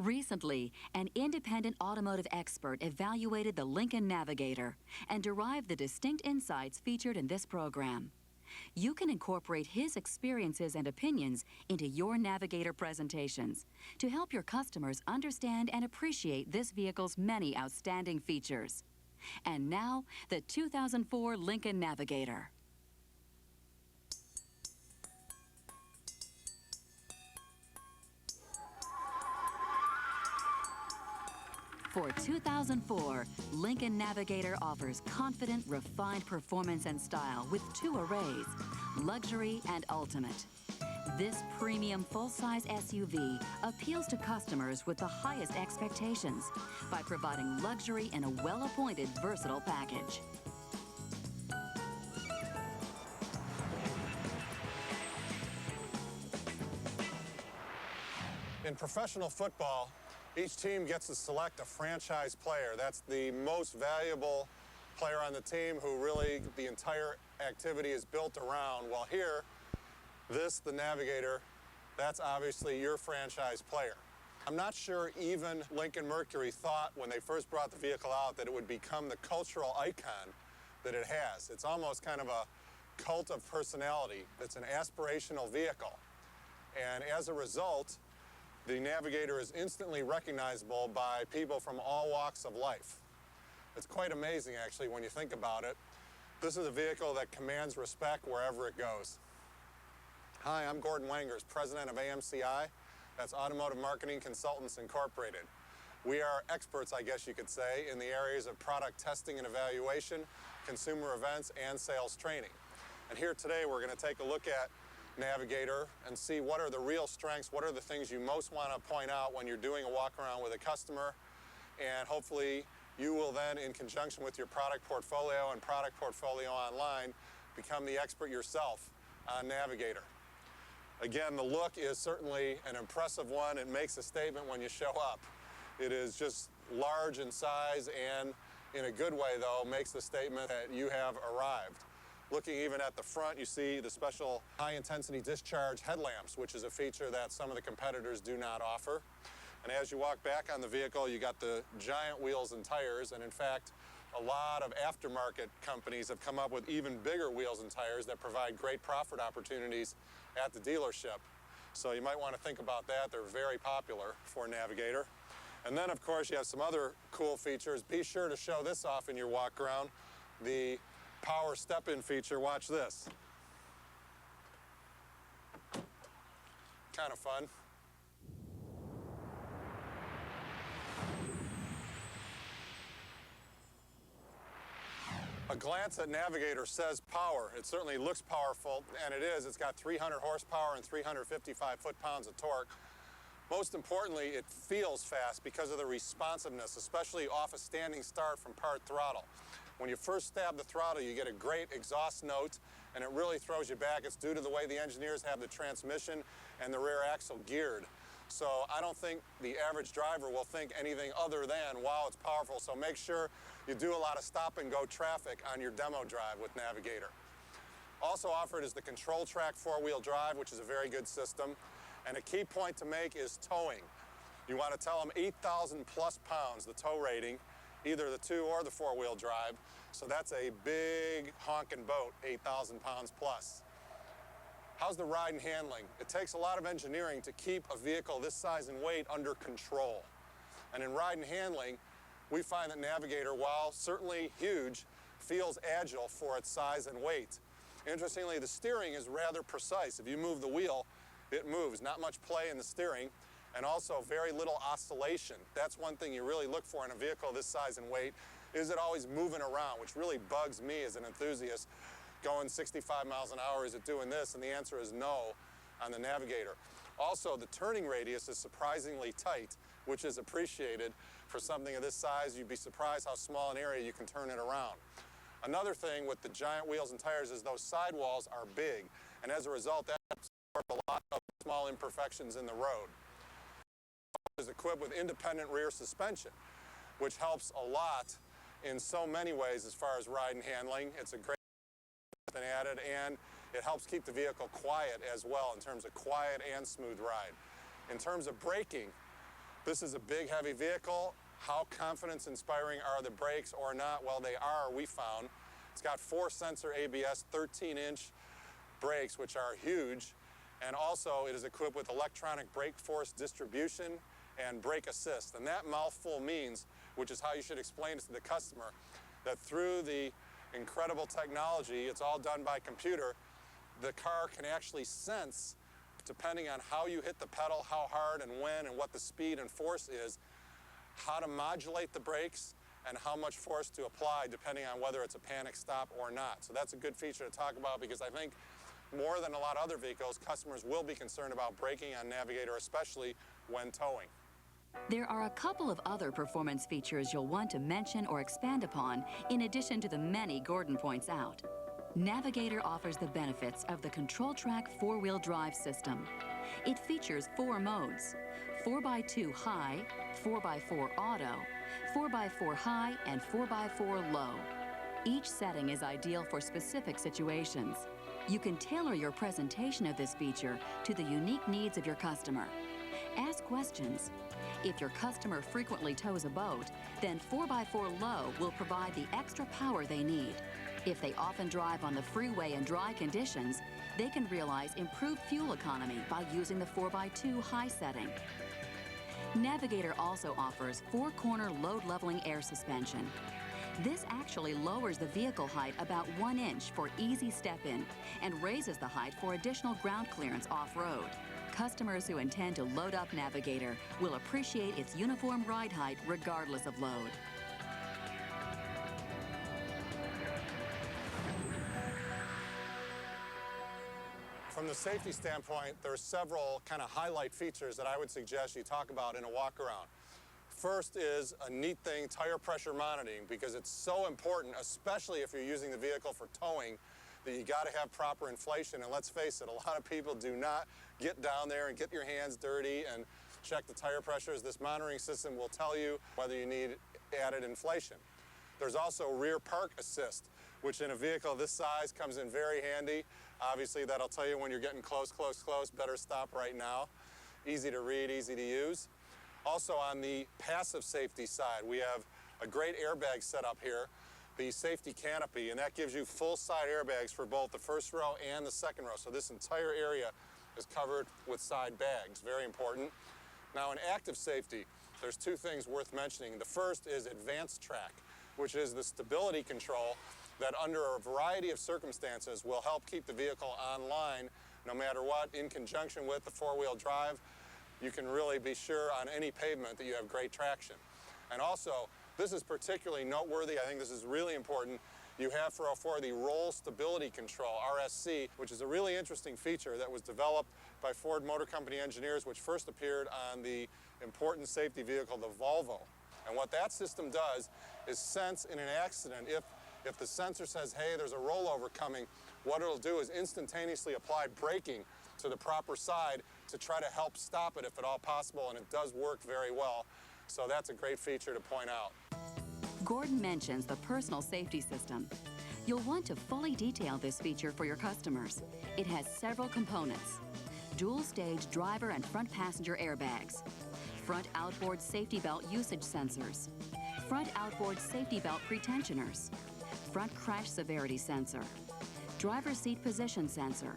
Recently, an independent automotive expert evaluated the Lincoln Navigator and derived the distinct insights featured in this program. You can incorporate his experiences and opinions into your Navigator presentations to help your customers understand and appreciate this vehicle's many outstanding features. And now, the 2004 Lincoln Navigator. For 2004, Lincoln Navigator offers confident, refined performance and style with two arrays, luxury and ultimate. This premium full-size SUV appeals to customers with the highest expectations by providing luxury in a well-appointed, versatile package. In professional football, each team gets to select a franchise player. That's the most valuable player on the team who really the entire activity is built around. While here, the Navigator, that's obviously your franchise player. I'm not sure even Lincoln Mercury thought when they first brought the vehicle out that it would become the cultural icon that it has. It's almost kind of a cult of personality. It's an aspirational vehicle. And as a result, the Navigator is instantly recognizable by people from all walks of life. It's quite amazing, actually, when you think about it. This is a vehicle that commands respect wherever it goes. Hi, I'm Gordon Wangers, president of AMCI. That's Automotive Marketing Consultants Incorporated. We are experts, I guess you could say, in the areas of product testing and evaluation, consumer events, and sales training. And here today, we're going to take a look at Navigator and see what are the real strengths, what are the things you most want to point out when you're doing a walk around with a customer, and hopefully you will then, in conjunction with your product portfolio and product portfolio online, become the expert yourself on Navigator. Again, the look is certainly an impressive one. It makes a statement when you show up. It is just large in size and, in a good way though, makes the statement that you have arrived. Looking even at the front, you see the special high-intensity discharge headlamps, which is a feature that some of the competitors do not offer. And as you walk back on the vehicle, you got the giant wheels and tires, and in fact, a lot of aftermarket companies have come up with even bigger wheels and tires that provide great profit opportunities at the dealership. So you might want to think about that. They're very popular for Navigator. And then, of course, you have some other cool features. Be sure to show this off in your walk around. The power step-in feature, watch this. Kind of fun. A glance at Navigator says power. It certainly looks powerful, and it is. It's got 300 horsepower and 355 foot-pounds of torque. Most importantly, it feels fast because of the responsiveness, especially off a standing start from part throttle. When you first stab the throttle, you get a great exhaust note, and it really throws you back. It's due to the way the engineers have the transmission and the rear axle geared. So I don't think the average driver will think anything other than, wow, it's powerful. So make sure you do a lot of stop-and-go traffic on your demo drive with Navigator. Also offered is the control track four-wheel drive, which is a very good system. And a key point to make is towing. You want to tell them 8,000 plus pounds, the tow rating, either the two or the four-wheel drive. So that's a big honking boat, 8,000 pounds plus. How's the ride and handling? It takes a lot of engineering to keep a vehicle this size and weight under control. And in ride and handling, we find that Navigator, while certainly huge, feels agile for its size and weight. Interestingly, the steering is rather precise. If you move the wheel, it moves. Not much play in the steering, and also very little oscillation. That's one thing you really look for in a vehicle this size and weight. Is it always moving around, which really bugs me as an enthusiast. Going 65 miles an hour, is it doing this? And the answer is no on the Navigator. Also, the turning radius is surprisingly tight, which is appreciated for something of this size. You'd be surprised how small an area you can turn it around. Another thing with the giant wheels and tires is those sidewalls are big, and as a result, that absorbs a lot of small imperfections in the road. It is equipped with independent rear suspension, which helps a lot in so many ways as far as ride and handling. It's a great thing added, and it helps keep the vehicle quiet as well in terms of quiet and smooth ride. In terms of braking, This is a big, heavy vehicle. How confidence-inspiring are the brakes or not? Well, they are, we found. It's got 4-sensor ABS, 13-inch brakes, which are huge. And also, it is equipped with electronic brake force distribution and brake assist. And that mouthful means, which is how you should explain it to the customer, that through the incredible technology, it's all done by computer, the car can actually sense, depending on how you hit the pedal, how hard and when and what the speed and force is, how to modulate the brakes and how much force to apply depending on whether it's a panic stop or not. So that's a good feature to talk about because I think more than a lot of other vehicles, customers will be concerned about braking on Navigator, especially when towing. There are a couple of other performance features you'll want to mention or expand upon in addition to the many Gordon points out. Navigator offers the benefits of the Control-Track 4-wheel drive system. It features 4 modes: 4x2 high, 4x4 auto, 4x4 high, and 4x4 low. Each setting is ideal for specific situations. You can tailor your presentation of this feature to the unique needs of your customer. Ask questions. If your customer frequently tows a boat, then 4x4 low will provide the extra power they need. If they often drive on the freeway in dry conditions, they can realize improved fuel economy by using the 4x2 high setting. Navigator also offers 4-corner load-leveling air suspension. This actually lowers the vehicle height about 1 inch for easy step-in and raises the height for additional ground clearance off-road. Customers who intend to load up Navigator will appreciate its uniform ride height regardless of load. From the safety standpoint, there are several kind of highlight features that I would suggest you talk about in a walk-around. First is a neat thing, tire pressure monitoring, because it's so important, especially if you're using the vehicle for towing, that you got to have proper inflation. And let's face it, a lot of people do not get down there and get your hands dirty and check the tire pressures. This monitoring system will tell you whether you need added inflation. There's also rear park assist, which in a vehicle this size comes in very handy. Obviously, that'll tell you when you're getting close, better stop right now. Easy to read, easy to use. Also on the passive safety side, we have a great airbag set up here, the safety canopy, and that gives you full side airbags for both the first row and the second row. So this entire area is covered with side bags, very important. Now in active safety, there's 2 things worth mentioning. The first is advanced track, which is the stability control that under a variety of circumstances will help keep the vehicle online no matter what, in conjunction with the 4-wheel drive. You can really be sure on any pavement that you have great traction. And also, this is particularly noteworthy. I think this is really important. You have for the roll stability control, RSC, which is a really interesting feature that was developed by Ford Motor Company engineers, which first appeared on the important safety vehicle, the Volvo. And what that system does is sense in an accident, if the sensor says, hey, there's a rollover coming, what it'll do is instantaneously apply braking to the proper side to try to help stop it if at all possible, and it does work very well. So that's a great feature to point out. Gordon mentions the personal safety system. You'll want to fully detail this feature for your customers. It has several components: dual-stage driver and front passenger airbags, front outboard safety belt usage sensors, front outboard safety belt pretensioners, front crash severity sensor, driver seat position sensor,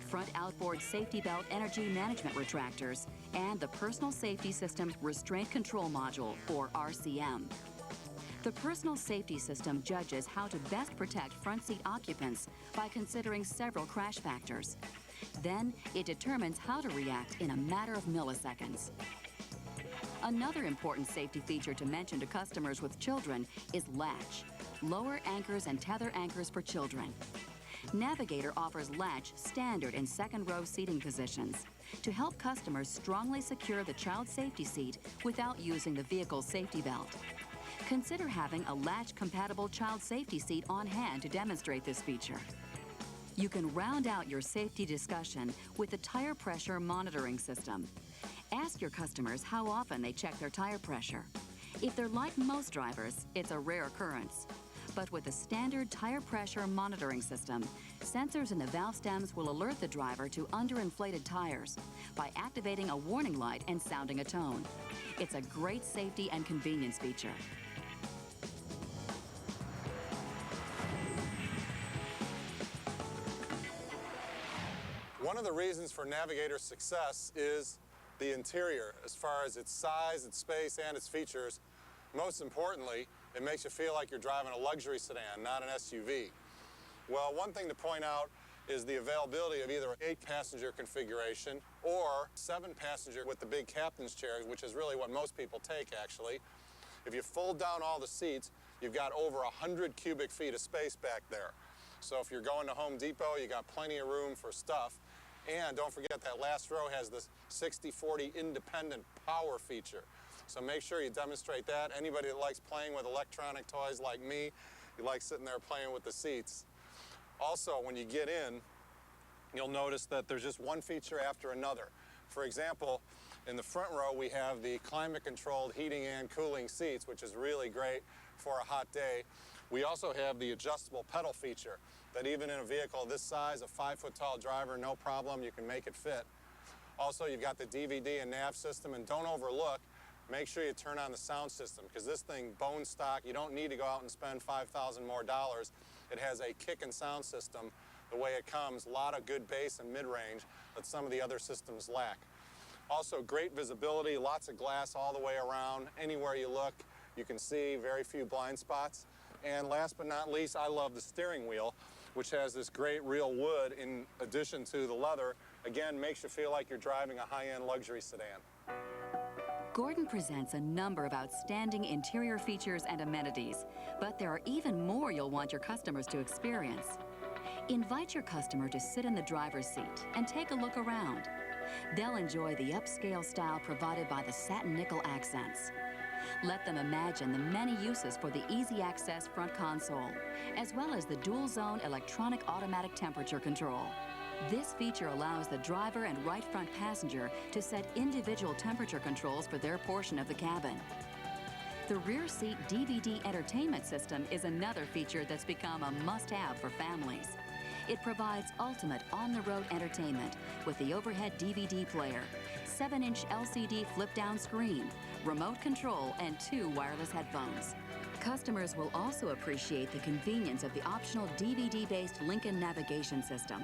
front outboard safety belt energy management retractors, and the Personal Safety System Restraint Control Module, or RCM. The Personal Safety System judges how to best protect front seat occupants by considering several crash factors. Then, it determines how to react in a matter of milliseconds. Another important safety feature to mention to customers with children is latch, lower anchors and tether anchors for children. Navigator offers latch standard and second row seating positions to help customers strongly secure the child safety seat without using the vehicle's safety belt. Consider having a latch-compatible child safety seat on hand to demonstrate this feature. You can round out your safety discussion with the tire pressure monitoring system. Ask your customers how often they check their tire pressure. If they're like most drivers, it's a rare occurrence. But with the standard tire pressure monitoring system, Sensors in the valve stems will alert the driver to underinflated tires by activating a warning light and sounding a tone. It's a great safety and convenience feature. One of the reasons for Navigator's success is the interior, as far as its size, its space, and its features. Most importantly, it makes you feel like you're driving a luxury sedan, not an SUV. Well, one thing to point out is the availability of either an 8-passenger configuration or 7-passenger with the big captain's chairs, which is really what most people take, actually. If you fold down all the seats, you've got over 100 cubic feet of space back there. So if you're going to Home Depot, you got plenty of room for stuff. And don't forget that last row has this 60/40 independent power feature. So make sure you demonstrate that. Anybody that likes playing with electronic toys like me, you like sitting there playing with the seats. Also, when you get in, you'll notice that there's just one feature after another. For example, in the front row, we have the climate-controlled heating and cooling seats, which is really great for a hot day. We also have the adjustable pedal feature that even in a vehicle this size, a 5-foot-tall driver, no problem, you can make it fit. Also, you've got the DVD and nav system, and don't overlook, make sure you turn on the sound system, because this thing, bone stock, you don't need to go out and spend $5,000 more. It has a kick and sound system the way it comes, a lot of good bass and mid-range that some of the other systems lack. Also, great visibility, lots of glass all the way around. Anywhere you look, you can see very few blind spots. And last but not least, I love the steering wheel, which has this great real wood in addition to the leather. Again, makes you feel like you're driving a high-end luxury sedan. Gordon presents a number of outstanding interior features and amenities, but there are even more you'll want your customers to experience. Invite your customer to sit in the driver's seat and take a look around. They'll enjoy the upscale style provided by the satin nickel accents. Let them imagine the many uses for the easy access front console, as well as the dual zone electronic automatic temperature control. This feature allows the driver and right front passenger to set individual temperature controls for their portion of the cabin. The rear seat DVD entertainment system is another feature that's become a must-have for families. It provides ultimate on-the-road entertainment with the overhead DVD player, 7-inch LCD flip-down screen, remote control, and 2 wireless headphones. Customers will also appreciate the convenience of the optional DVD-based Lincoln navigation system.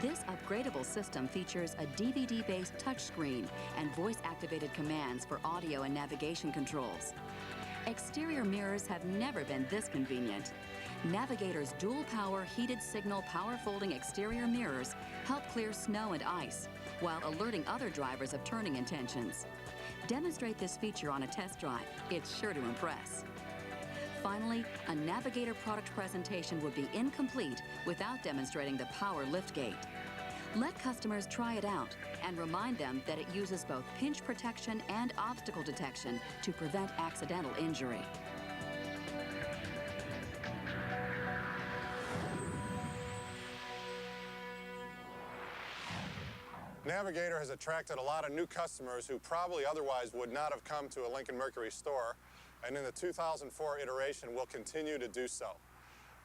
This upgradable system features a DVD-based touchscreen and voice-activated commands for audio and navigation controls. Exterior mirrors have never been this convenient. Navigator's dual-power heated signal power-folding exterior mirrors help clear snow and ice while alerting other drivers of turning intentions. Demonstrate this feature on a test drive. It's sure to impress. Finally, a Navigator product presentation would be incomplete without demonstrating the power liftgate. Let customers try it out and remind them that it uses both pinch protection and obstacle detection to prevent accidental injury. Navigator has attracted a lot of new customers who probably otherwise would not have come to a Lincoln Mercury store, and in the 2004 iteration will continue to do so.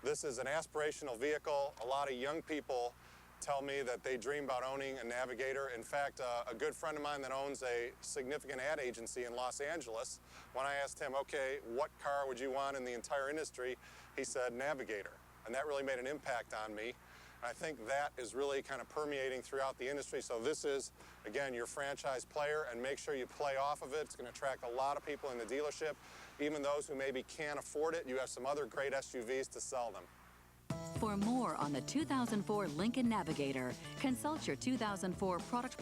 This is an aspirational vehicle. A lot of young people tell me that they dream about owning a Navigator. In fact, a good friend of mine that owns a significant ad agency in Los Angeles, when I asked him, okay, what car would you want in the entire industry, he said Navigator. And that really made an impact on me. I think that is really kind of permeating throughout the industry. So this is, again, your franchise player, and make sure you play off of it. It's going to attract a lot of people in the dealership, even those who maybe can't afford it. You have some other great SUVs to sell them. For more on the 2004 Lincoln Navigator, consult your 2004 product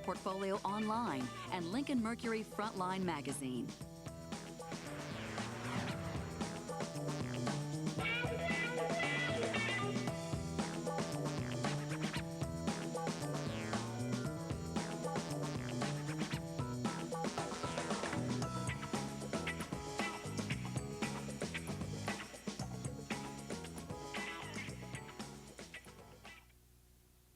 portfolio online, and Lincoln Mercury Frontline magazine.